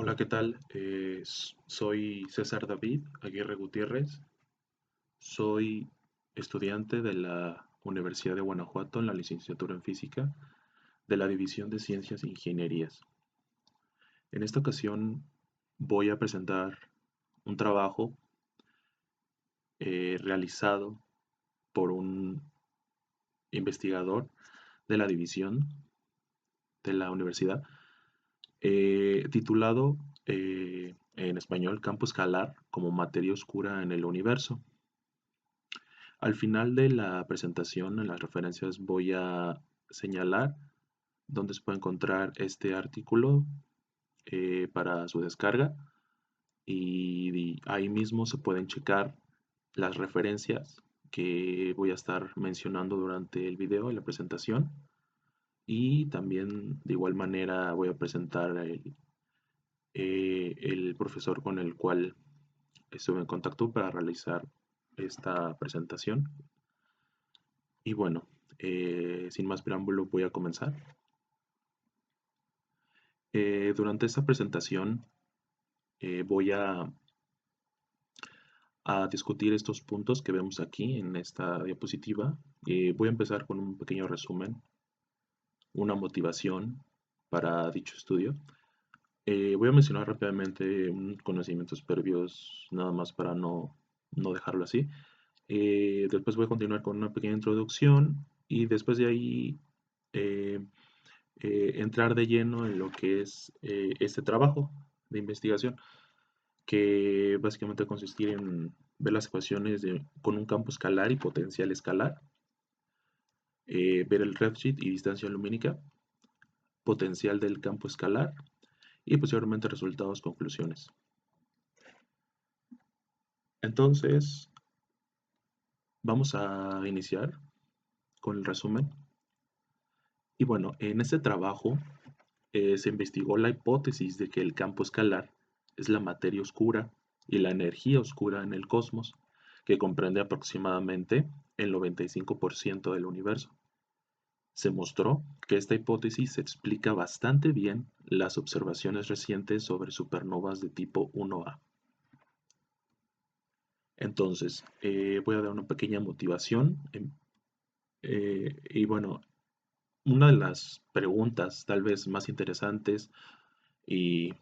Hola, ¿qué tal? Soy César David Aguirre Gutiérrez. Soy estudiante de la Universidad de Guanajuato en la licenciatura en física de la División de Ciencias e Ingenierías. En esta ocasión voy a presentar un trabajo realizado por un investigador de la división de la universidad titulado en español Campo escalar como materia oscura en el universo. Al final de la presentación, en las referencias, voy a señalar dónde se puede encontrar este artículo para su descarga y ahí mismo se pueden checar las referencias que voy a estar mencionando durante el video y la presentación. Y también de igual manera voy a presentar el profesor con el cual estuve en contacto para realizar esta presentación. Y bueno, sin más preámbulo voy a comenzar. Durante esta presentación voy a discutir estos puntos que vemos aquí en esta diapositiva. Voy a empezar con un pequeño resumen, una motivación para dicho estudio. Voy a mencionar rápidamente conocimientos previos, nada más para no dejarlo así. Después voy a continuar con una pequeña introducción y después de ahí eh, entrar de lleno en lo que es este trabajo de investigación, que básicamente va a consistir en ver las ecuaciones con un campo escalar y potencial escalar, ver el redshift y distancia lumínica, potencial del campo escalar y posteriormente resultados, conclusiones. Entonces, vamos a iniciar con el resumen. Y bueno, en este trabajo se investigó la hipótesis de que el campo escalar es la materia oscura y la energía oscura en el cosmos, que comprende aproximadamente el 95% del universo. Se mostró que esta hipótesis explica bastante bien las observaciones recientes sobre supernovas de tipo 1A. Entonces, voy a dar una pequeña motivación. Y bueno, una de las preguntas tal vez más interesantes y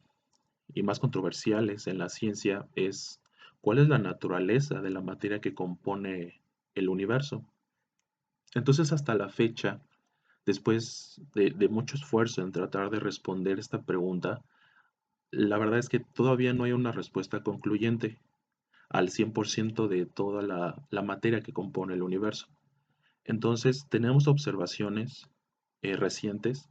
más controversiales en la ciencia es cuál es la naturaleza de la materia que compone el universo. Entonces, hasta la fecha, después de mucho esfuerzo en tratar de responder esta pregunta, la verdad es que todavía no hay una respuesta concluyente al 100% de toda la materia que compone el universo. Entonces, tenemos observaciones recientes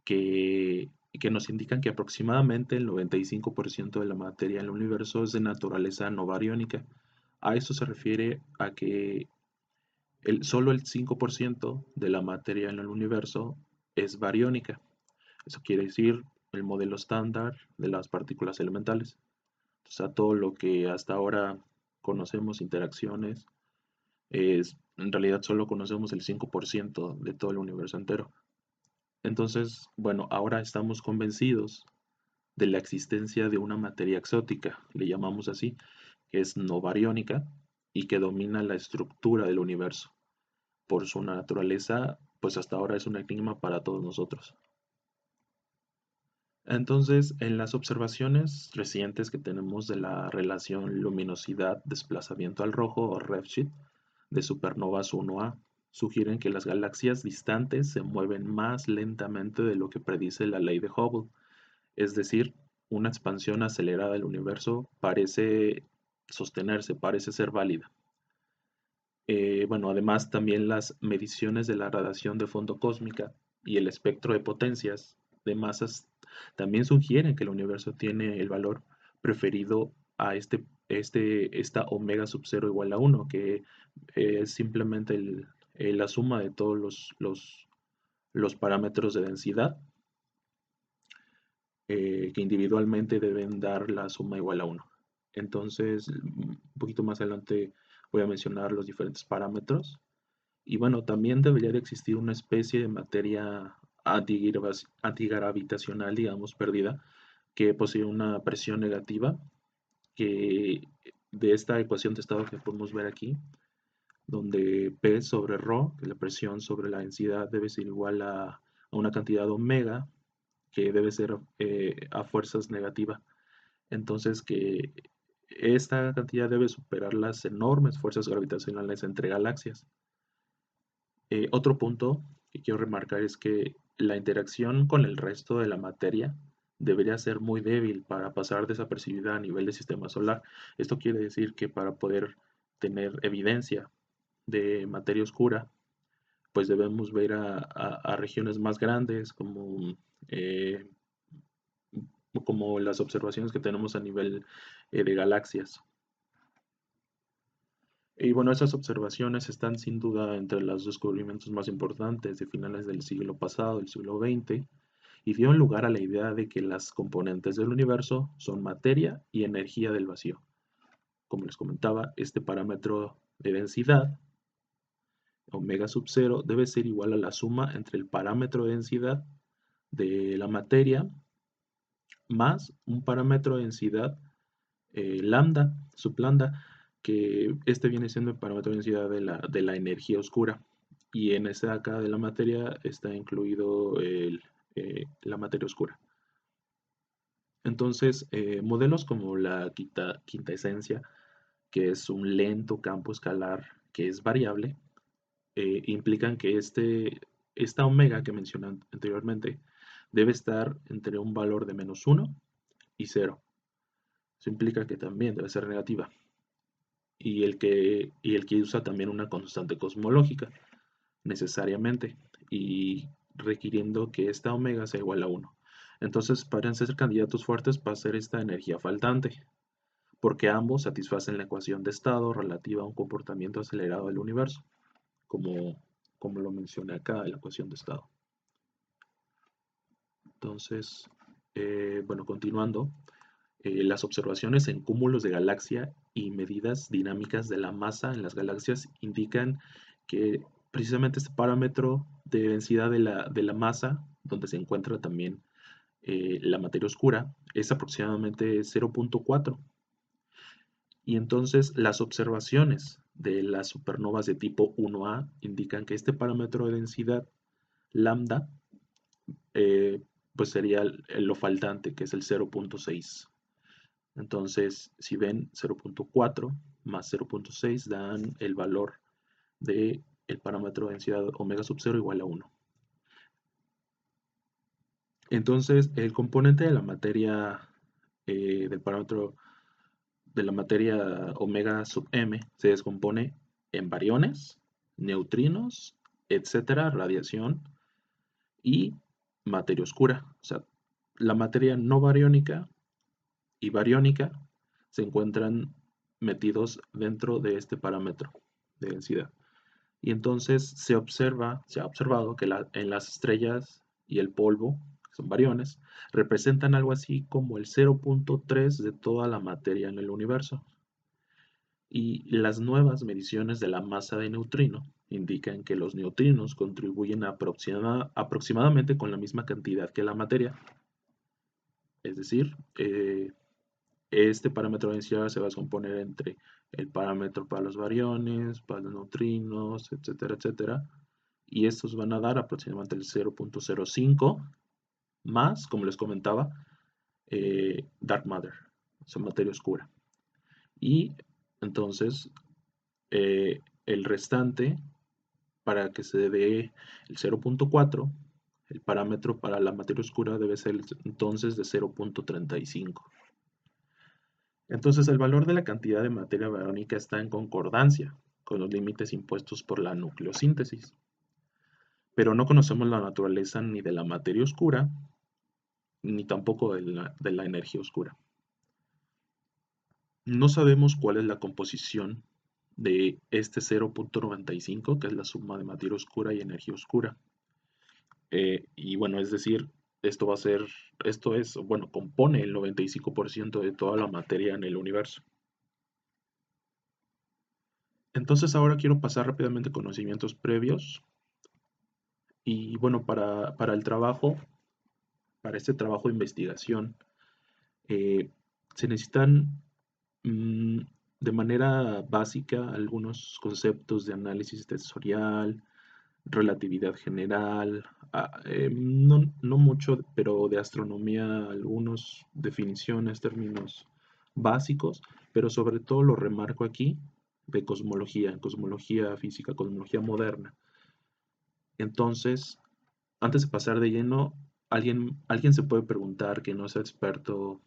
que nos indican que aproximadamente el 95% de la materia en el universo es de naturaleza no bariónica. A esto se refiere a que solo el 5% de la materia en el universo es bariónica. Eso quiere decir el modelo estándar de las partículas elementales. O sea, todo lo que hasta ahora conocemos, interacciones, en realidad solo conocemos el 5% de todo el universo entero. Entonces, bueno, ahora estamos convencidos de la existencia de una materia exótica, le llamamos así, que es no bariónica y que domina la estructura del universo. Por su naturaleza, pues hasta ahora es un enigma para todos nosotros. Entonces, en las observaciones recientes que tenemos de la relación luminosidad-desplazamiento al rojo o redshift de supernovas 1A, sugieren que las galaxias distantes se mueven más lentamente de lo que predice la ley de Hubble. Es decir, una expansión acelerada del universo parece sostenerse, parece ser válida. Bueno, además también las mediciones de la radiación de fondo cósmica y el espectro de potencias de masas también sugieren que el universo tiene el valor preferido a esta omega sub 0 igual a 1, que es simplemente la suma de todos los parámetros de densidad que individualmente deben dar la suma igual a 1. Entonces, un poquito más adelante voy a mencionar los diferentes parámetros. Y bueno, también debería de existir una especie de materia antigravitacional, digamos, perdida, que posee una presión negativa, que de esta ecuación de estado que podemos ver aquí, donde P sobre ρ, que es la presión sobre la densidad, debe ser igual a una cantidad omega, que debe ser a fuerzas negativa. Entonces que esta cantidad debe superar las enormes fuerzas gravitacionales entre galaxias. Otro punto que quiero remarcar es que la interacción con el resto de la materia debería ser muy débil para pasar desapercibida a nivel del sistema solar. Esto quiere decir que para poder tener evidencia de materia oscura, pues debemos ver a regiones más grandes eh, como las observaciones que tenemos a nivel de galaxias. Y bueno, esas observaciones están sin duda entre los descubrimientos más importantes de finales del siglo pasado, del siglo XX, y dieron lugar a la idea de que las componentes del universo son materia y energía del vacío. Como les comentaba, este parámetro de densidad, omega sub 0, debe ser igual a la suma entre el parámetro de densidad de la materia más un parámetro de densidad lambda, sublambda, que este viene siendo el parámetro de densidad de la energía oscura. Y en esta acá de la materia está incluido la materia oscura. Entonces, modelos como la quinta esencia, que es un lento campo escalar que es variable, implican que esta omega que mencioné anteriormente debe estar entre un valor de -1 y 0. Eso implica que también debe ser negativa. Y el que usa también una constante cosmológica, necesariamente, y requiriendo que esta omega sea igual a 1. Entonces, podrían ser candidatos fuertes para hacer esta energía faltante, porque ambos satisfacen la ecuación de estado relativa a un comportamiento acelerado del universo, como, como lo mencioné acá en la ecuación de estado. Entonces, bueno, continuando, las observaciones en cúmulos de galaxia y medidas dinámicas de la masa en las galaxias indican que precisamente este parámetro de densidad de la masa, donde se encuentra también la materia oscura, es aproximadamente 0.4. Y entonces las observaciones de las supernovas de tipo 1A indican que este parámetro de densidad lambda eh, pues sería lo faltante, que es el 0.6. Entonces, si ven 0.4 más 0.6 dan el valor del parámetro de densidad omega sub 0 igual a 1. Entonces, el componente de la materia del parámetro de la materia omega sub m se descompone en bariones, neutrinos, etcétera, radiación y materia oscura. O sea, la materia no bariónica y bariónica se encuentran metidos dentro de este parámetro de densidad. Y entonces se ha observado que en las estrellas y el polvo, que son bariones, representan algo así como el 0.3 de toda la materia en el universo. Y las nuevas mediciones de la masa de neutrino indican que los neutrinos contribuyen aproximadamente con la misma cantidad que la materia. Es decir, este parámetro de densidad se va a descomponer entre el parámetro para los bariones, para los neutrinos, etcétera, etcétera. Y estos van a dar aproximadamente el 0.05 más, como les comentaba, dark matter, o sea, materia oscura. Y entonces el restante, para que se dé el 0.4, el parámetro para la materia oscura debe ser entonces de 0.35. Entonces el valor de la cantidad de materia bariónica está en concordancia con los límites impuestos por la nucleosíntesis. Pero no conocemos la naturaleza ni de la materia oscura, ni tampoco de la energía oscura. No sabemos cuál es la composición de este 0.95, que es la suma de materia oscura y energía oscura. Y bueno, es decir, bueno, compone el 95% de toda la materia en el universo. Entonces ahora quiero pasar rápidamente conocimientos previos. Y bueno, para el trabajo, para este trabajo de investigación, Eh, Se necesitan mm, de manera básica algunos conceptos de análisis tensorial, relatividad general, no mucho, pero de astronomía, algunas definiciones, términos básicos, pero sobre todo lo remarco aquí de cosmología física, cosmología moderna. Entonces, antes de pasar de lleno, alguien se puede preguntar que no sea experto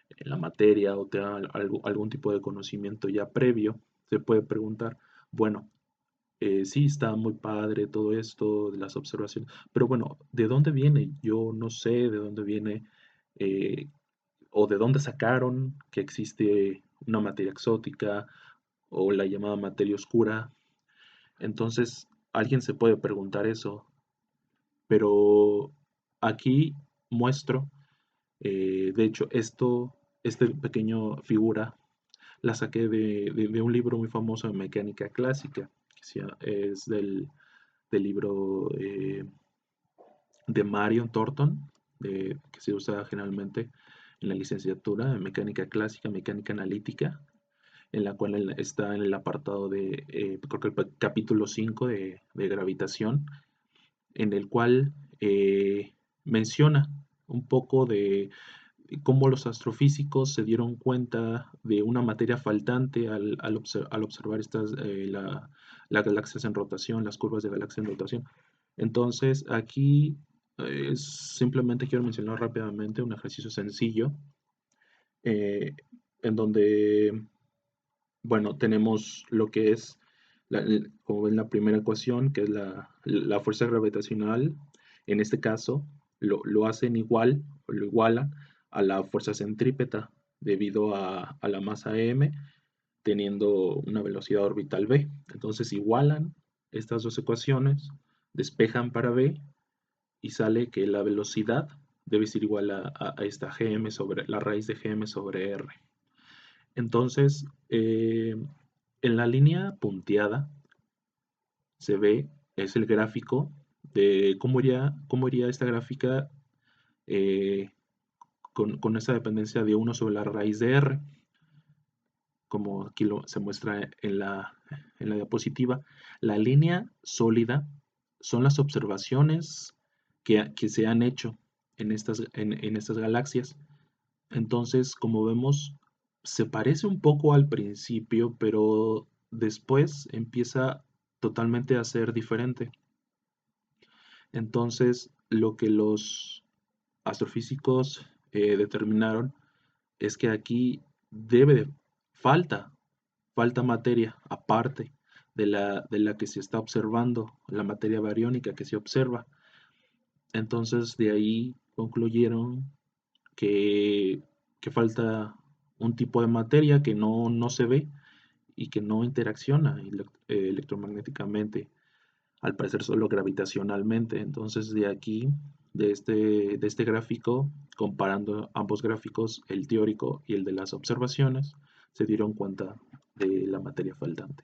en la materia o tenga algún tipo de conocimiento ya previo, se puede preguntar, bueno, sí, está muy padre todo esto de las observaciones, pero bueno, ¿de dónde viene? Yo no sé de dónde viene eh, o de dónde sacaron que existe una materia exótica o la llamada materia oscura. Entonces, alguien se puede preguntar eso, pero aquí muestro, de hecho, este pequeño figura la saqué de un libro muy famoso de mecánica clásica, es del libro de Marion Thornton, que se usa generalmente en la licenciatura de mecánica clásica, mecánica analítica, en la cual está en el apartado de, creo que el capítulo 5 de gravitación, en el cual menciona un poco de cómo los astrofísicos se dieron cuenta de una materia faltante al observar las galaxias en rotación, las curvas de galaxias en rotación. Entonces, aquí simplemente quiero mencionar rápidamente un ejercicio sencillo eh, en donde, bueno, tenemos lo que es, como ven, la primera ecuación, que es la fuerza gravitacional. En este caso, lo hacen igual, o lo igualan a la fuerza centrípeta debido a la masa m teniendo una velocidad orbital v. Entonces igualan estas dos ecuaciones, despejan para v y sale que la velocidad debe ser igual a esta gm sobre la raíz de gm sobre r. Entonces, en la línea punteada se ve, es el gráfico de cómo iría esta gráfica eh, con esa dependencia de 1 sobre la raíz de r, como aquí se muestra en la diapositiva. La línea sólida son las observaciones que se han hecho en estas galaxias. Entonces, como vemos, se parece un poco al principio, pero después empieza totalmente a ser diferente. Entonces, lo que los astrofísicos determinaron es que aquí debe de, falta, falta materia aparte de la que se está observando, la materia bariónica que se observa. Entonces, de ahí concluyeron que, que falta un tipo de materia que no se ve y que no interacciona electromagnéticamente, al parecer solo gravitacionalmente. Entonces de aquí, de este gráfico, comparando ambos gráficos, el teórico y el de las observaciones, se dieron cuenta de la materia faltante.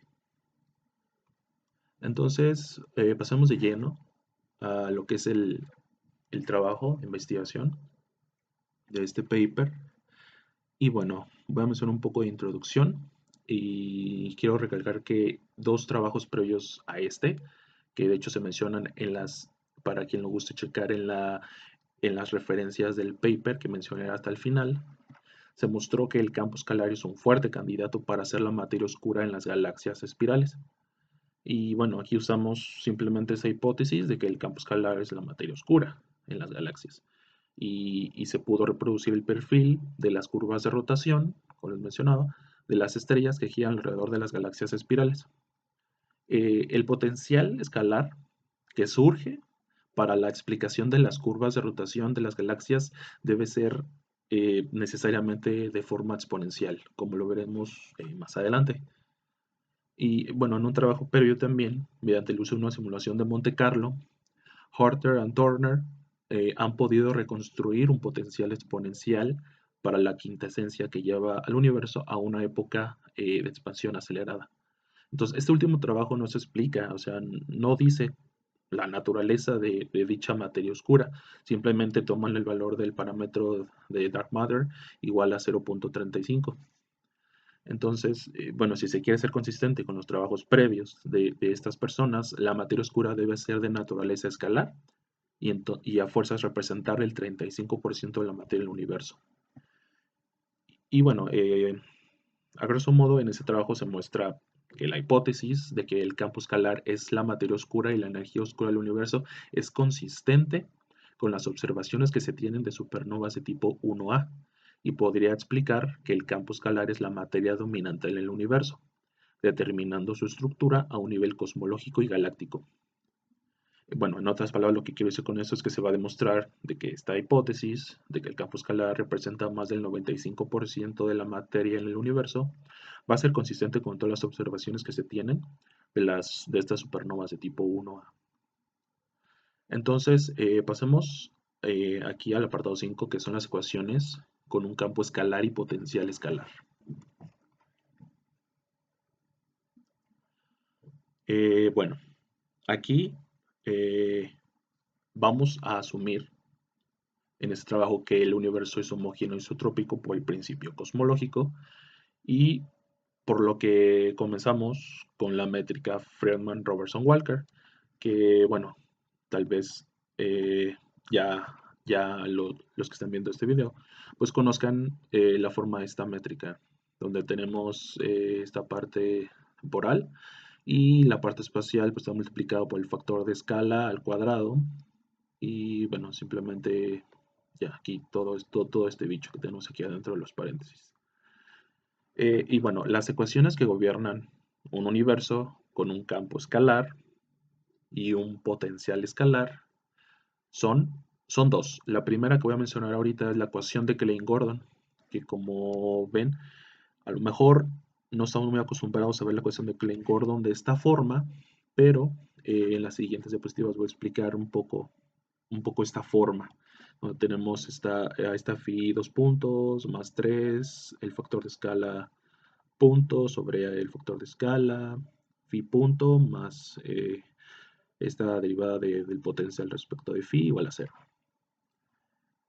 Entonces, pasamos de lleno a lo que es el trabajo de investigación de este paper. Y bueno, voy a mencionar un poco de introducción y quiero recalcar que dos trabajos previos a este, que de hecho se mencionan para quien lo guste checar en las referencias del paper que mencioné hasta el final, se mostró que el campo escalar es un fuerte candidato para hacer la materia oscura en las galaxias espirales. Y bueno, aquí usamos simplemente esa hipótesis de que el campo escalar es la materia oscura en las galaxias. Y se pudo reproducir el perfil de las curvas de rotación, como les mencionaba, de las estrellas que giran alrededor de las galaxias espirales. El potencial escalar que surge para la explicación de las curvas de rotación de las galaxias debe ser necesariamente de forma exponencial, como lo veremos más adelante. Y bueno, en un trabajo previo también, mediante el uso de una simulación de Monte Carlo, Harter y Turner han podido reconstruir un potencial exponencial para la quintesencia que lleva al universo a una época de expansión acelerada. Entonces, este último trabajo no se explica, o sea, no dice la naturaleza de dicha materia oscura. Simplemente toman el valor del parámetro de dark matter igual a 0.35. Entonces, bueno, si se quiere ser consistente con los trabajos previos de estas personas, la materia oscura debe ser de naturaleza escalar y a fuerzas representar el 35% de la materia del universo. Y bueno, a grosso modo, en ese trabajo se muestra que la hipótesis de que el campo escalar es la materia oscura y la energía oscura del universo es consistente con las observaciones que se tienen de supernovas de tipo 1A y podría explicar que el campo escalar es la materia dominante en el universo, determinando su estructura a un nivel cosmológico y galáctico. Bueno, en otras palabras, lo que quiero decir con eso es que se va a demostrar de que esta hipótesis, de que el campo escalar representa más del 95% de la materia en el universo, va a ser consistente con todas las observaciones que se tienen de estas supernovas de tipo 1A. Entonces, pasemos aquí al apartado 5, que son las ecuaciones con un campo escalar y potencial escalar. Bueno, aquí vamos a asumir en este trabajo que el universo es homogéneo isotrópico por el principio cosmológico y por lo que comenzamos con la métrica Friedman-Robertson-Walker, que bueno, tal vez eh, los que están viendo este video, pues conozcan la forma de esta métrica, donde tenemos esta parte temporal y la parte espacial pues está multiplicado por el factor de escala al cuadrado y bueno, simplemente ya aquí todo este bicho que tenemos aquí adentro de los paréntesis. Y bueno, las ecuaciones que gobiernan un universo con un campo escalar y un potencial escalar son dos. La primera que voy a mencionar ahorita es la ecuación de Klein-Gordon, que como ven, a lo mejor no estamos muy acostumbrados a ver la ecuación de Klein-Gordon de esta forma, pero en las siguientes diapositivas voy a explicar un poco esta forma. Donde tenemos esta phi 2 puntos más 3, el factor de escala punto sobre el factor de escala, phi punto más esta derivada del potencial respecto de phi igual a 0.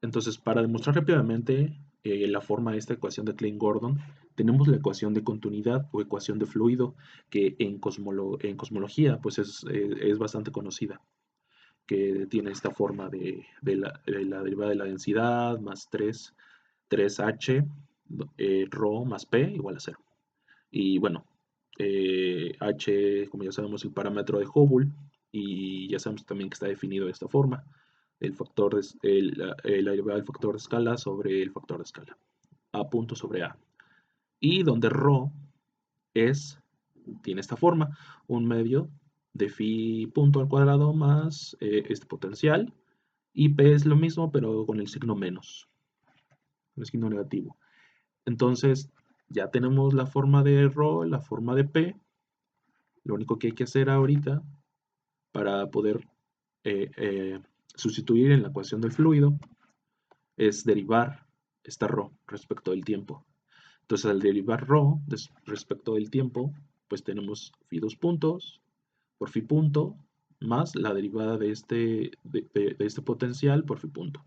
Entonces, para demostrar rápidamente la forma de esta ecuación de Klein-Gordon, tenemos la ecuación de continuidad o ecuación de fluido, que en cosmología pues es bastante conocida, que tiene esta forma de la derivada de la densidad más 3h rho más p igual a 0. Y bueno, h, como ya sabemos, el parámetro de Hubble, y ya sabemos también que está definido de esta forma, la derivada del factor de escala sobre el factor de escala, a punto sobre a. Y donde rho tiene esta forma, un medio de phi punto al cuadrado más este potencial, y p es lo mismo, pero con el signo menos, el signo negativo. Entonces, ya tenemos la forma de rho, la forma de p. Lo único que hay que hacer ahorita para poder eh, eh, sustituir en la ecuación del fluido es derivar esta rho respecto del tiempo. Entonces, al derivar rho respecto del tiempo, pues tenemos phi 2 puntos por phi punto más la derivada de este potencial por phi punto.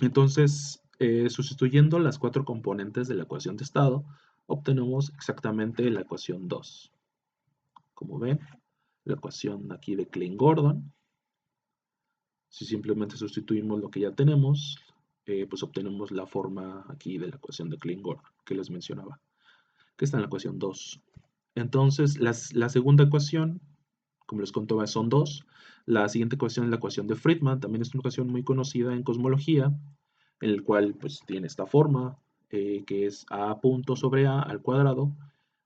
Entonces, sustituyendo las cuatro componentes de la ecuación de estado, obtenemos exactamente la ecuación 2. Como ven, la ecuación aquí de Klein-Gordon. Si simplemente sustituimos lo que ya tenemos, pues obtenemos la forma aquí de la ecuación de Klein-Gordon que les mencionaba, que está en la ecuación 2. Entonces, la segunda ecuación, como les contaba, son dos. La siguiente ecuación es la ecuación de Friedman, también es una ecuación muy conocida en cosmología, en el cual pues tiene esta forma, que es a punto sobre a al cuadrado,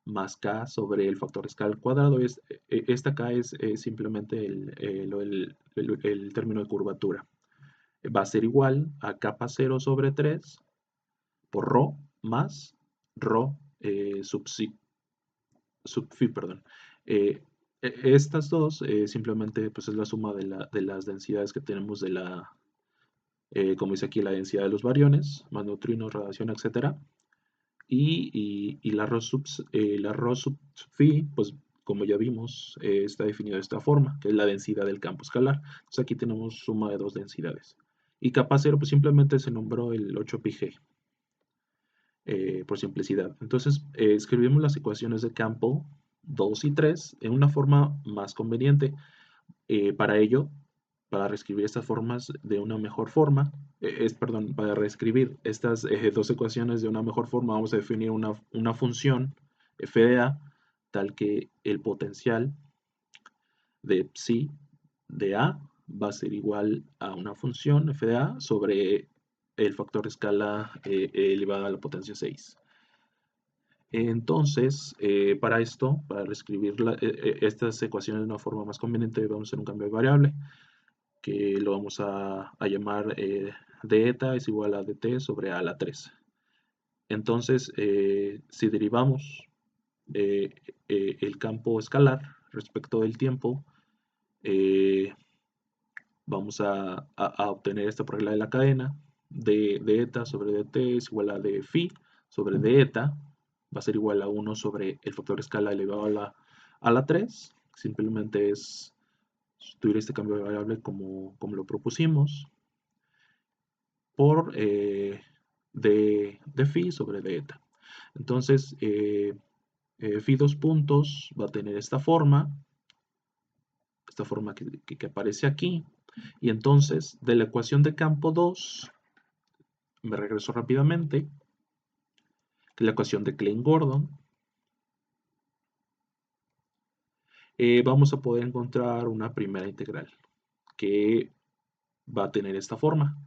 más k sobre el factor de escala al cuadrado. Esta k es simplemente el término de curvatura. Va a ser igual a capa 0 sobre 3 por rho más rho sub phi, perdón. Estas dos simplemente pues, es la suma de las densidades que tenemos como dice aquí, la densidad de los bariones, más neutrinos, radiación, etcétera. Y la rho sub phi, pues como ya vimos, está definido de esta forma, que es la densidad del campo escalar. Entonces aquí tenemos suma de dos densidades. Y capa cero, pues simplemente se nombró el 8πg, por simplicidad. Entonces, escribimos las ecuaciones de campo 2 y 3 en una forma más conveniente. Para ello, para reescribir estas formas de una mejor forma, perdón, para reescribir estas dos ecuaciones de una mejor forma, vamos a definir una función f de a, tal que el potencial de psi de a va a ser igual a una función f de a sobre el factor de escala elevado a la potencia 6. Entonces, para esto, para reescribir estas ecuaciones de una forma más conveniente, vamos a hacer un cambio de variable, que lo vamos a llamar d eta es igual a dt sobre a la 3. Entonces, si derivamos el campo escalar respecto del tiempo, eh, vamos a obtener esta regla de la cadena, de eta sobre dt es igual a d phi sobre d eta, va a ser igual a 1 sobre el factor de escala elevado a la 3. Simplemente es sustituir este cambio de variable como lo propusimos por de phi sobre d eta. Entonces, phi dos puntos va a tener esta forma que aparece aquí. Y entonces, de la ecuación de campo 2, me regreso rápidamente, que la ecuación de Klein-Gordon, vamos a poder encontrar una primera integral que va a tener esta forma,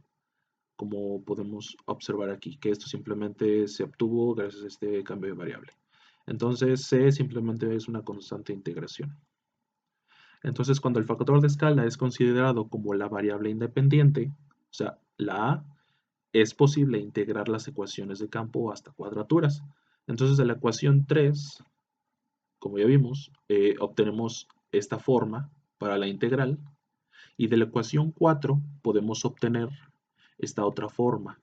como podemos observar aquí, que esto simplemente se obtuvo gracias a este cambio de variable. Entonces, C simplemente es una constante de integración. Entonces, cuando el factor de escala es considerado como la variable independiente, o sea, la A, es posible integrar las ecuaciones de campo hasta cuadraturas. Entonces, de la ecuación 3, como ya vimos, obtenemos esta forma para la integral, y de la ecuación 4 podemos obtener esta otra forma.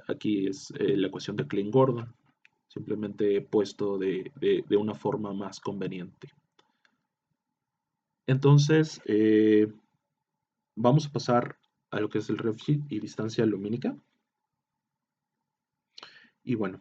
Aquí es la ecuación de Klein-Gordon, simplemente puesto de una forma más conveniente. Entonces, vamos a pasar a lo que es el redshift y distancia lumínica. Y bueno,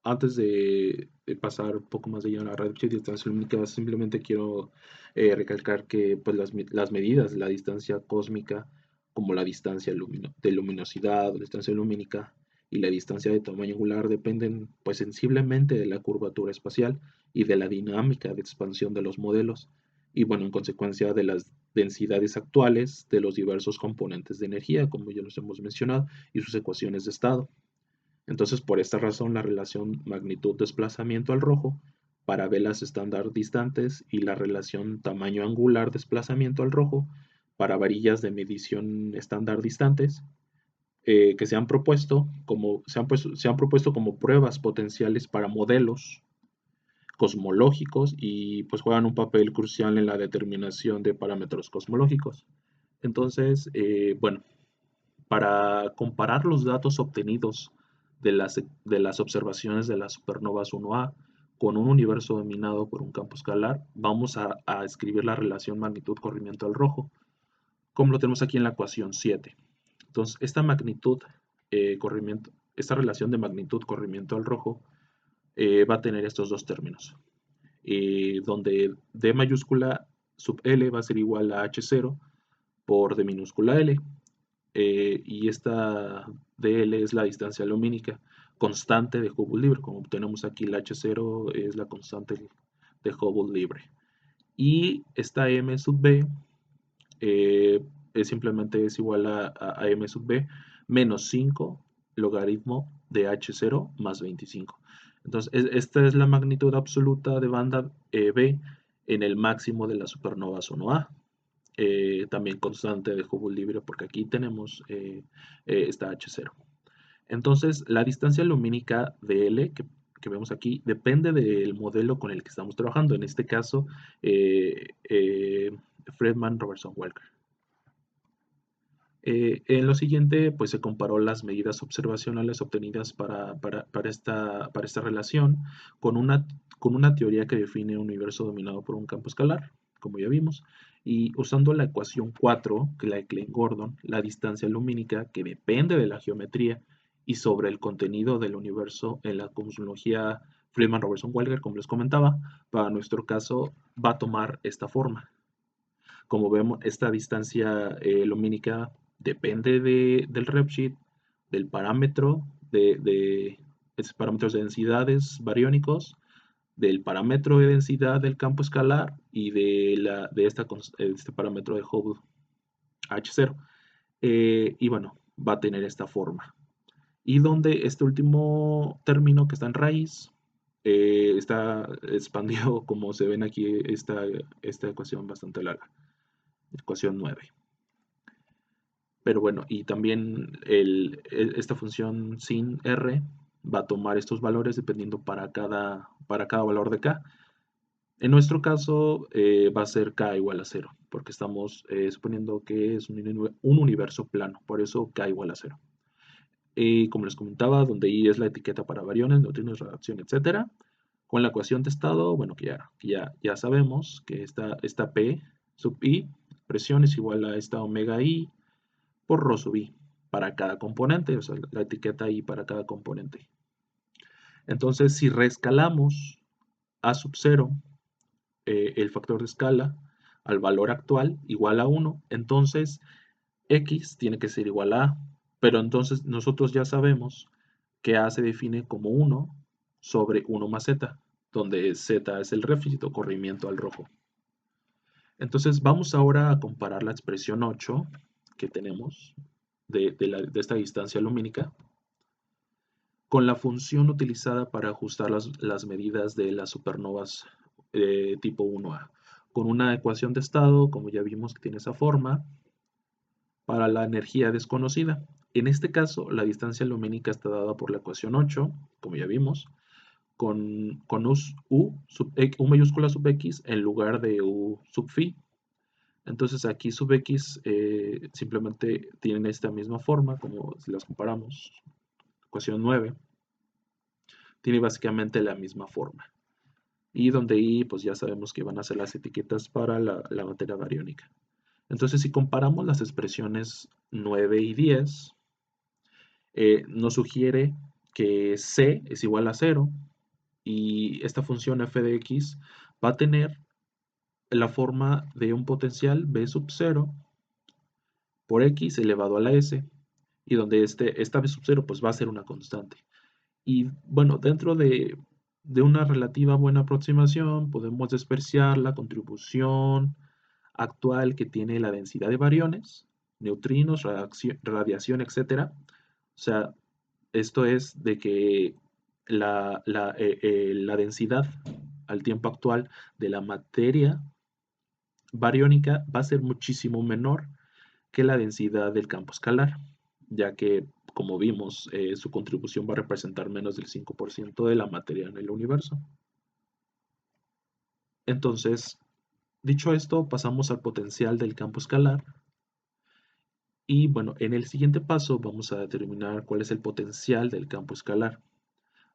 antes de pasar un poco más de lleno a la redshift y distancia lumínica, simplemente quiero recalcar que pues, las medidas de la distancia cósmica, como la distancia de luminosidad, la distancia lumínica y la distancia de tamaño angular, dependen pues sensiblemente de la curvatura espacial y de la dinámica de expansión de los modelos, y bueno, en consecuencia de las densidades actuales de los diversos componentes de energía, como ya los hemos mencionado, y sus ecuaciones de estado. Entonces, por esta razón, la relación magnitud-desplazamiento al rojo para velas estándar distantes y la relación tamaño angular desplazamiento al rojo para varillas de medición estándar distantes, que se han propuesto como pruebas potenciales para modelos cosmológicos, y pues juegan un papel crucial en la determinación de parámetros cosmológicos. Entonces, bueno, para comparar los datos obtenidos de las observaciones de las supernovas 1A con un universo dominado por un campo escalar, vamos a escribir la relación magnitud-corrimiento al rojo, como lo tenemos aquí en la ecuación 7. Entonces, esta relación de magnitud-corrimiento al rojo va a tener estos dos términos, donde D mayúscula sub L va a ser igual a H0 por D minúscula L, y esta dl es la distancia lumínica constante de Hubble libre, como tenemos aquí la H0 es la constante de Hubble libre, y esta m sub b simplemente es igual a m sub b menos 5 logaritmo de H0 más 25. Entonces, esta es la magnitud absoluta de banda B en el máximo de las supernovas 1A. También constante de Hubble libre, porque aquí tenemos esta H0. Entonces, la distancia lumínica de L que vemos aquí depende del modelo con el que estamos trabajando. En este caso, Friedman Robertson Walker. En lo siguiente, pues se comparó las medidas observacionales obtenidas para esta relación con con una teoría que define un universo dominado por un campo escalar, como ya vimos, y usando la ecuación 4, que la de Klein-Gordon, la distancia lumínica, que depende de la geometría, y sobre el contenido del universo en la cosmología Friedman-Robertson-Walker, como les comentaba, para nuestro caso va a tomar esta forma. Como vemos, esta distancia lumínica depende del redshift, del parámetro de estos parámetros de densidades bariónicos, del parámetro de densidad del campo escalar y este parámetro de Hubble H0. Y bueno, va a tener esta forma. Y donde este último término que está en raíz está expandido, como se ven aquí, esta ecuación bastante larga, ecuación 9. Pero bueno, y también esta función sin R va a tomar estos valores dependiendo para cada valor de K. En nuestro caso va a ser K igual a 0, porque estamos suponiendo que es un universo plano, por eso K igual a 0. Y como les comentaba, donde I es la etiqueta para bariones, neutrinos, radiación, etcétera. Con la ecuación de estado, bueno, ya sabemos que esta P sub I, presión es igual a esta omega I por rho sub I para cada componente, o sea, la etiqueta I para cada componente. Entonces, si reescalamos A sub 0, el factor de escala, al valor actual igual a 1, entonces X tiene que ser igual a A. Pero entonces nosotros ya sabemos que A se define como 1 sobre 1 más Z, donde Z es el déficit o corrimiento al rojo. Entonces vamos ahora a comparar la expresión 8 que tenemos de esta distancia lumínica con la función utilizada para ajustar las medidas de las supernovas tipo 1A, con una ecuación de estado, como ya vimos que tiene esa forma, para la energía desconocida. En este caso, la distancia lumínica está dada por la ecuación 8, como ya vimos, con U mayúscula sub x en lugar de U sub phi. Entonces aquí sub x simplemente tienen esta misma forma, como si las comparamos, ecuación 9, tiene básicamente la misma forma. Y donde I, pues ya sabemos que van a ser las etiquetas para la materia bariónica. Entonces, si comparamos las expresiones 9 y 10, nos sugiere que C es igual a 0 y esta función f de x va a tener la forma de un potencial b sub 0 por x elevado a la s, y donde esta b sub 0 pues va a ser una constante. Y bueno, dentro de una relativa buena aproximación podemos despreciar la contribución actual que tiene la densidad de bariones, neutrinos, radiación, etcétera. O sea, esto es de que la densidad al tiempo actual de la materia bariónica va a ser muchísimo menor que la densidad del campo escalar, ya que, como vimos, su contribución va a representar menos del 5% de la materia en el universo. Entonces, dicho esto, pasamos al potencial del campo escalar. Y bueno, en el siguiente paso vamos a determinar cuál es el potencial del campo escalar.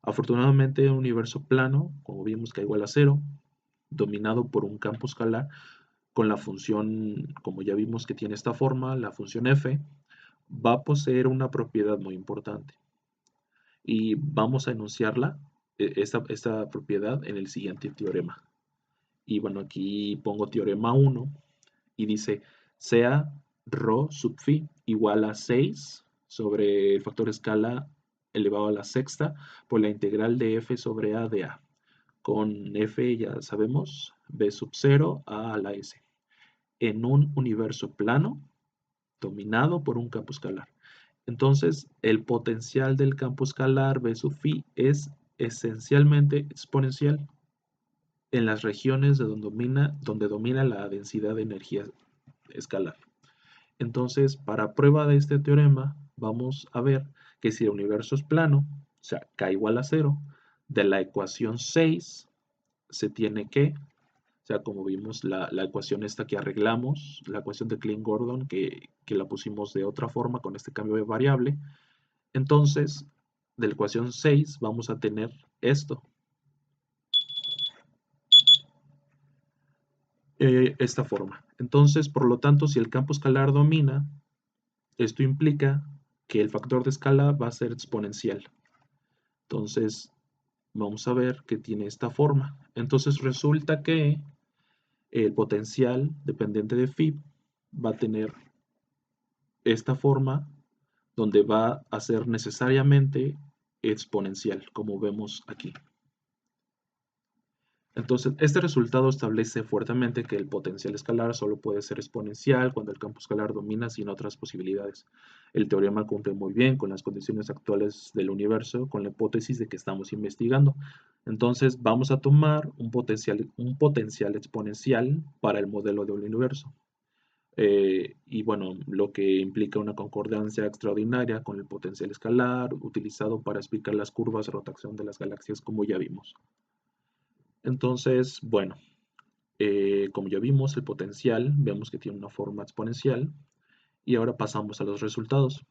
Afortunadamente, un universo plano, como vimos que igual a 0, dominado por un campo escalar, con la función, como ya vimos que tiene esta forma, la función f, va a poseer una propiedad muy importante. Y vamos a enunciarla, esta propiedad, en el siguiente teorema. Y bueno, aquí pongo teorema 1 y dice, sea ρ sub phi igual a 6 sobre el factor escala elevado a la sexta por la integral de f sobre a de a. Con f ya sabemos, b sub 0 a la s. En un universo plano dominado por un campo escalar. Entonces, el potencial del campo escalar B sub phi es esencialmente exponencial en las regiones donde domina la densidad de energía escalar. Entonces, para prueba de este teorema, vamos a ver que si el universo es plano, o sea, K igual a 0, de la ecuación 6 se tiene que, o sea, como vimos la ecuación esta que arreglamos, la ecuación de Klein-Gordon, que la pusimos de otra forma con este cambio de variable, entonces, de la ecuación 6 vamos a tener esto. esta forma. Entonces, por lo tanto, si el campo escalar domina, esto implica que el factor de escala va a ser exponencial. Entonces, vamos a ver que tiene esta forma. Entonces, resulta que el potencial dependiente de phi va a tener esta forma donde va a ser necesariamente exponencial, como vemos aquí. Entonces, este resultado establece fuertemente que el potencial escalar solo puede ser exponencial cuando el campo escalar domina sin otras posibilidades. El teorema cumple muy bien con las condiciones actuales del universo, con la hipótesis de que estamos investigando. Entonces, vamos a tomar un potencial exponencial para el modelo del universo. Y bueno, lo que implica una concordancia extraordinaria con el potencial escalar utilizado para explicar las curvas de rotación de las galaxias, como ya vimos. Entonces, bueno, como ya vimos, el potencial, vemos que tiene una forma exponencial. Y ahora pasamos a los resultados.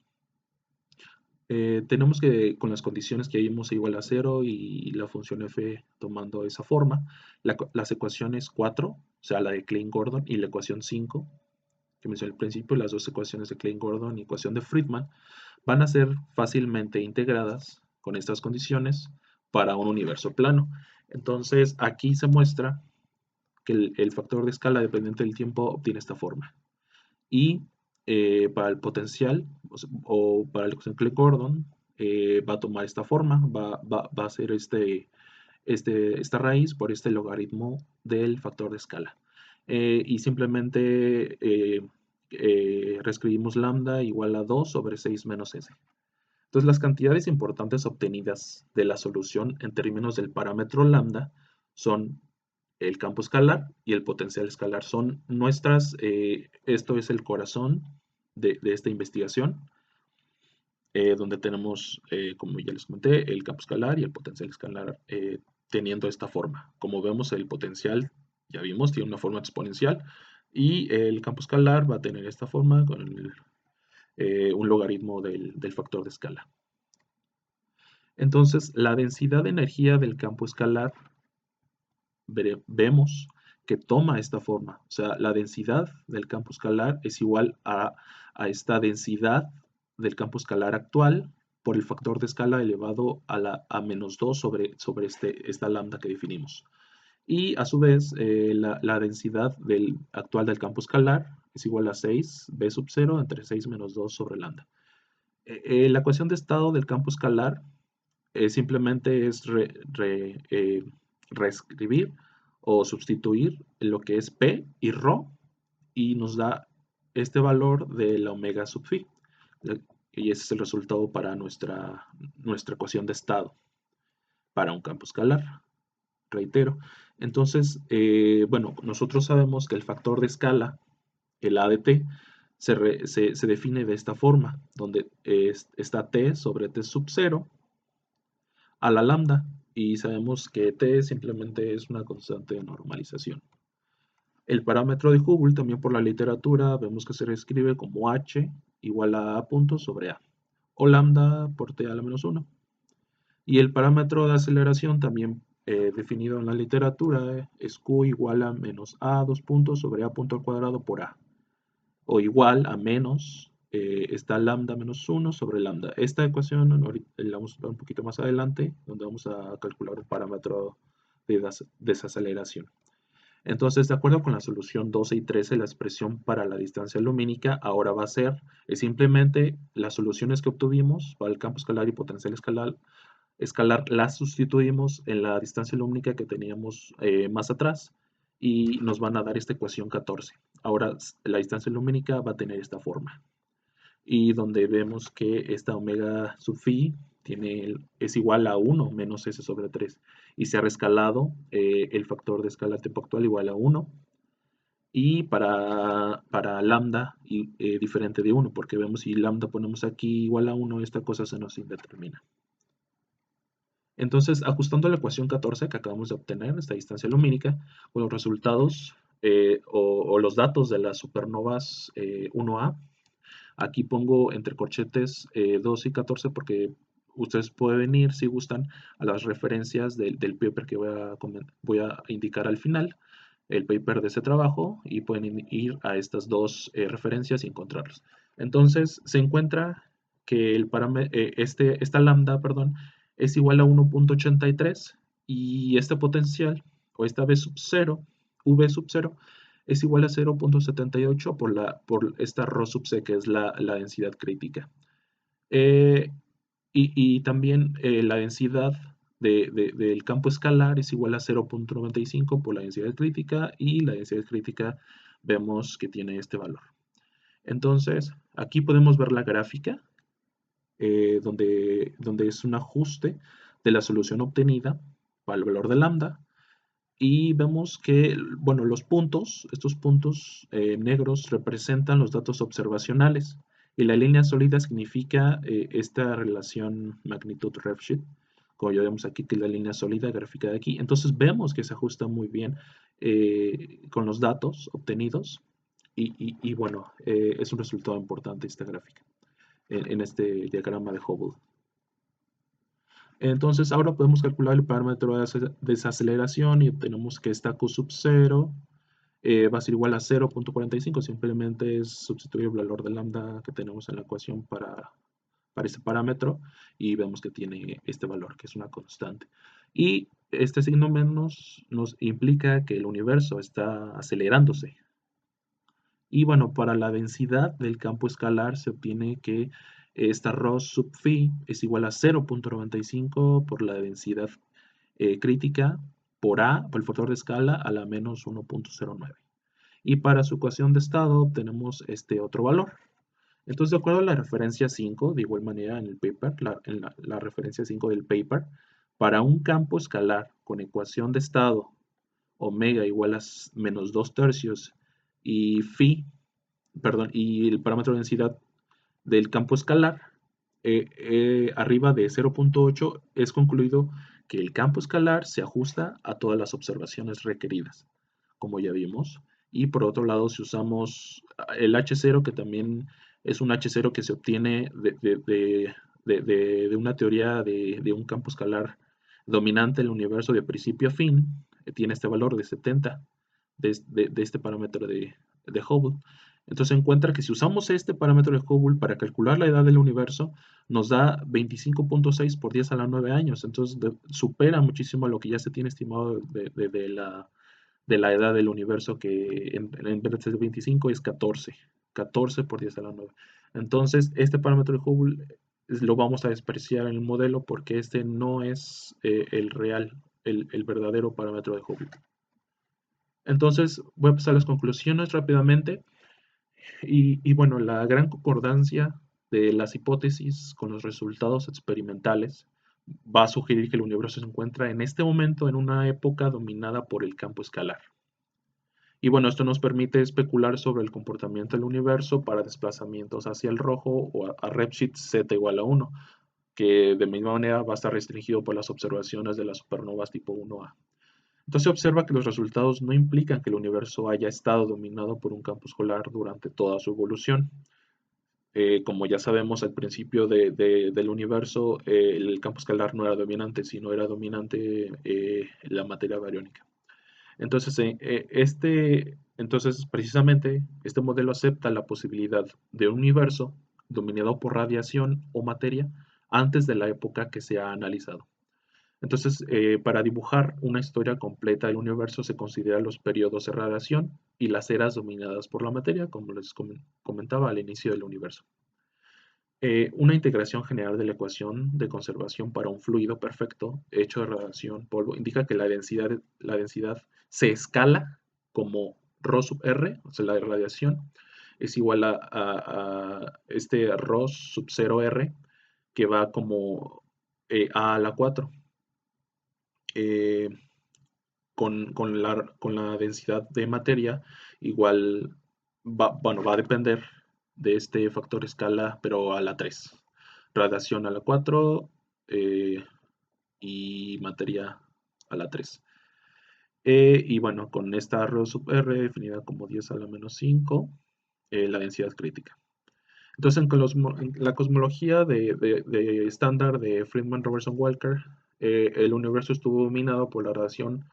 Tenemos que, con las condiciones que vimos igual a 0 y la función f tomando esa forma, las ecuaciones 4, o sea, la de Klein-Gordon, y la ecuación 5, que mencioné al principio, las dos ecuaciones de Klein-Gordon y ecuación de Friedman, van a ser fácilmente integradas con estas condiciones para un universo plano. Entonces, aquí se muestra que el factor de escala dependiente del tiempo obtiene esta forma. Y para el potencial, o para la ecuación Klein-Gordon, va a tomar esta forma, va a ser esta raíz por este logaritmo del factor de escala. Y simplemente reescribimos lambda igual a 2 sobre 6 menos s. Entonces, las cantidades importantes obtenidas de la solución en términos del parámetro lambda son el campo escalar y el potencial escalar. Son nuestras, esto es el corazón de esta investigación, donde tenemos, como ya les comenté, el campo escalar y el potencial escalar teniendo esta forma. Como vemos, el potencial, ya vimos, tiene una forma exponencial y el campo escalar va a tener esta forma con un logaritmo del factor de escala. Entonces, la densidad de energía del campo escalar vemos que toma esta forma. O sea, la densidad del campo escalar es igual a esta densidad del campo escalar actual por el factor de escala elevado a menos 2 sobre esta lambda que definimos. Y a su vez, la densidad actual del campo escalar es igual a 6 b sub 0 entre 6 menos 2 sobre lambda. La ecuación de estado del campo escalar simplemente es reescribir o sustituir lo que es P y ρ y nos da este valor de la omega sub phi. Y ese es el resultado para nuestra ecuación de estado para un campo escalar, reitero. Entonces, bueno, nosotros sabemos que el factor de escala, el A de t, se define de esta forma, donde está t sobre t sub 0 a la lambda, y sabemos que t simplemente es una constante de normalización. El parámetro de Hubble, también por la literatura, vemos que se reescribe como h igual a punto sobre a, o lambda por t a la menos 1. Y el parámetro de aceleración, también definido en la literatura, es q igual a menos a 2 puntos sobre a punto al cuadrado por a, o igual a menos está lambda menos 1 sobre lambda. Esta ecuación la vamos a ver un poquito más adelante, donde vamos a calcular un parámetro de desaceleración. Entonces, de acuerdo con la solución 12 y 13, la expresión para la distancia lumínica ahora va a ser simplemente las soluciones que obtuvimos para el campo escalar y potencial escalar las sustituimos en la distancia lumínica que teníamos más atrás y nos van a dar esta ecuación 14. Ahora la distancia lumínica va a tener esta forma y donde vemos que esta omega sub phi es igual a 1 menos s sobre 3 y se ha rescalado el factor de escala tiempo actual igual a 1 y para lambda diferente de 1 porque vemos si lambda ponemos aquí igual a 1 esta cosa se nos indetermina. Entonces, ajustando la ecuación 14 que acabamos de obtener, esta distancia lumínica, con los resultados o los datos de las supernovas 1A, aquí pongo entre corchetes 2 y 14 porque ustedes pueden ir, si gustan, a las referencias del paper que voy a indicar al final. el paper de ese trabajo y pueden ir a estas dos referencias y encontrarlos. Entonces se encuentra que esta lambda, perdón, es igual a 1.83 y este potencial, o esta V sub 0, es igual a 0.78 por esta ρ sub c, que es la densidad crítica. Eh, y también la densidad del campo escalar es igual a 0.95 por la densidad crítica, y la densidad crítica vemos que tiene este valor. Entonces, aquí podemos ver la gráfica donde es un ajuste de la solución obtenida para el valor de lambda, y vemos que, bueno, estos puntos negros representan los datos observacionales, y la línea sólida significa esta relación magnitud-redshift, como ya vemos aquí, que es la línea sólida graficada aquí. Entonces vemos que se ajusta muy bien con los datos obtenidos, y bueno, es un resultado importante esta gráfica en este diagrama de Hubble. Entonces ahora podemos calcular el parámetro de desaceleración y obtenemos que esta Q sub 0 va a ser igual a 0.45. Simplemente es sustituir el valor de lambda que tenemos en la ecuación para este parámetro, y vemos que tiene este valor, que es una constante. Y este signo menos nos implica que el universo está acelerándose. Y bueno, para la densidad del campo escalar se obtiene que esta ρ sub phi es igual a 0.95 por la densidad crítica por el factor de escala a la menos 1.09. Y para su ecuación de estado obtenemos este otro valor. Entonces, de acuerdo a la referencia 5, de igual manera en el paper, en la referencia 5 del paper, para un campo escalar con ecuación de estado omega igual a menos 2 tercios y phi, perdón, y el parámetro de densidad del campo escalar arriba de 0.8, es concluido que el campo escalar se ajusta a todas las observaciones requeridas, como ya vimos. Y por otro lado, si usamos el H0, que también es un H0 que se obtiene de una teoría de un campo escalar dominante en el universo de principio a fin, tiene este valor de 70 de este parámetro de Hubble. Entonces se encuentra que si usamos este parámetro de Hubble para calcular la edad del universo, nos da 25.6 por 10 a la 9 años. Entonces supera muchísimo a lo que ya se tiene estimado de la edad del universo, que en vez de ser 25 es 14. 14 por 10 a la 9. Entonces este parámetro de Hubble lo vamos a despreciar en el modelo, porque este no es el real, el verdadero parámetro de Hubble. Entonces voy a pasar a las conclusiones rápidamente. Y bueno, la gran concordancia de las hipótesis con los resultados experimentales va a sugerir que el universo se encuentra en este momento en una época dominada por el campo escalar. Y bueno, esto nos permite especular sobre el comportamiento del universo para desplazamientos hacia el rojo o a redshift z igual a 1, que de misma manera va a estar restringido por las observaciones de las supernovas tipo 1A. Entonces se observa que los resultados no implican que el universo haya estado dominado por un campo escalar durante toda su evolución. Como ya sabemos, al principio del universo, el campo escalar no era dominante, sino era dominante la materia bariónica. Entonces, precisamente, este modelo acepta la posibilidad de un universo dominado por radiación o materia antes de la época que se ha analizado. Entonces, para dibujar una historia completa del universo se consideran los periodos de radiación y las eras dominadas por la materia, como les comentaba al inicio del universo. Una integración general de la ecuación de conservación para un fluido perfecto hecho de radiación polvo indica que la densidad se escala como ρ sub r, o sea, la de radiación, es igual a este ρ sub 0r, que va como a la 4. Eh, con la densidad de materia igual va a depender de este factor escala, pero a la 3. Radiación a la 4 y materia a la 3. Y bueno, con esta ρ sub r definida como 10 a la menos 5, la densidad crítica. Entonces, en la cosmología de estándar de Friedman Robertson Walker, el universo estuvo dominado por la radiación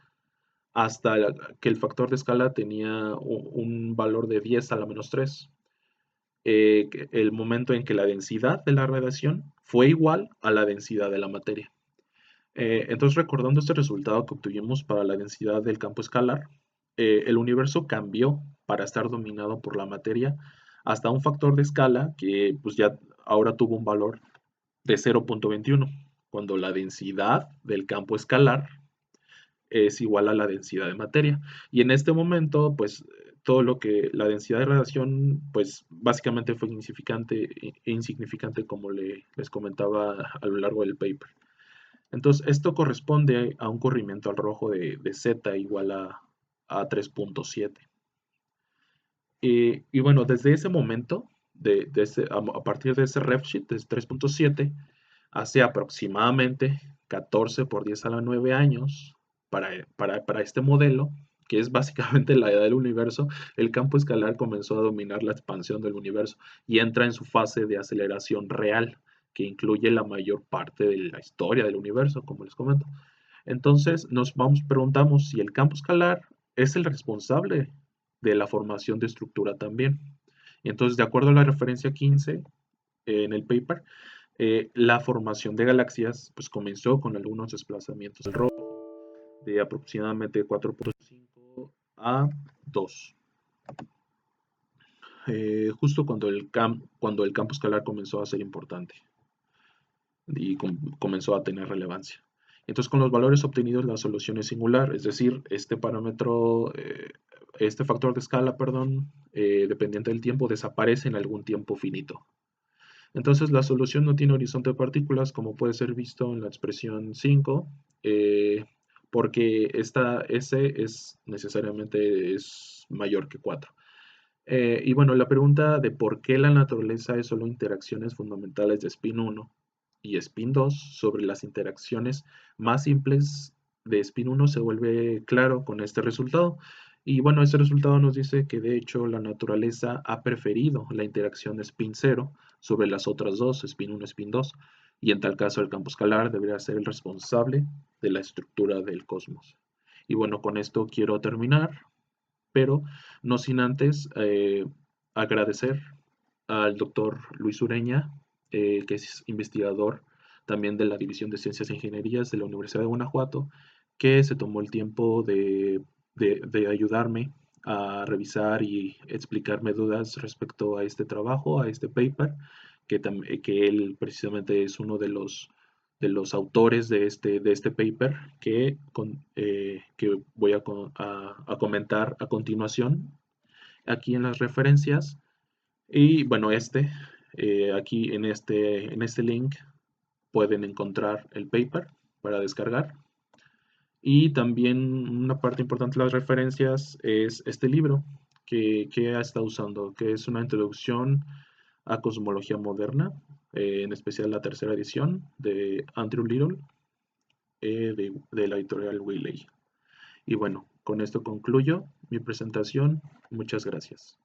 hasta que el factor de escala tenía un valor de 10 a la menos 3. El momento en que la densidad de la radiación fue igual a la densidad de la materia. Entonces, recordando este resultado que obtuvimos para la densidad del campo escalar, el universo cambió para estar dominado por la materia hasta un factor de escala que pues ya ahora tuvo un valor de 0.21, cuando la densidad del campo escalar es igual a la densidad de materia. Y en este momento, pues todo lo que la densidad de radiación, pues básicamente fue insignificante como les comentaba a lo largo del paper. Entonces, esto corresponde a un corrimiento al rojo de Z igual a 3.7. Y bueno, desde ese momento, a partir de ese redshift, de 3.7, hace aproximadamente 14 por 10 a la 9 años para este modelo, que es básicamente la edad del universo, el campo escalar comenzó a dominar la expansión del universo y entra en su fase de aceleración real, que incluye la mayor parte de la historia del universo, como les comento. Entonces preguntamos si el campo escalar es el responsable de la formación de estructura también. Y entonces, de acuerdo a la referencia 15 en el paper, la formación de galaxias pues comenzó con algunos desplazamientos al rojo de aproximadamente 4.5 a 2, justo cuando el campo escalar comenzó a ser importante y comenzó a tener relevancia. Entonces, con los valores obtenidos, la solución es singular, es decir, este parámetro, este factor de escala, perdón, dependiente del tiempo, desaparece en algún tiempo finito. Entonces, la solución no tiene horizonte de partículas, como puede ser visto en la expresión 5, porque esta S es necesariamente es mayor que 4. Y bueno, la pregunta de por qué la naturaleza es solo interacciones fundamentales de spin 1 y spin 2 sobre las interacciones más simples de spin 1 se vuelve claro con este resultado. Y bueno, este resultado nos dice que de hecho la naturaleza ha preferido la interacción de spin 0 sobre las otras dos, spin 1 y spin 2. Y en tal caso el campo escalar debería ser el responsable de la estructura del cosmos. Y bueno, con esto quiero terminar, pero no sin antes agradecer al doctor Luis Ureña, que es investigador también de la División de Ciencias e Ingenierías de la Universidad de Guanajuato, que se tomó el tiempo de ayudarme a revisar y explicarme dudas respecto a este trabajo, a este paper, que él precisamente es uno de los autores de este paper que voy a comentar a continuación aquí en las referencias. Y bueno, aquí en este link pueden encontrar el paper para descargar. Y también una parte importante de las referencias es este libro que ha estado usando, que es una introducción a cosmología moderna, en especial la tercera edición de Andrew Little, de la editorial Wiley. Y bueno, con esto concluyo mi presentación. Muchas gracias.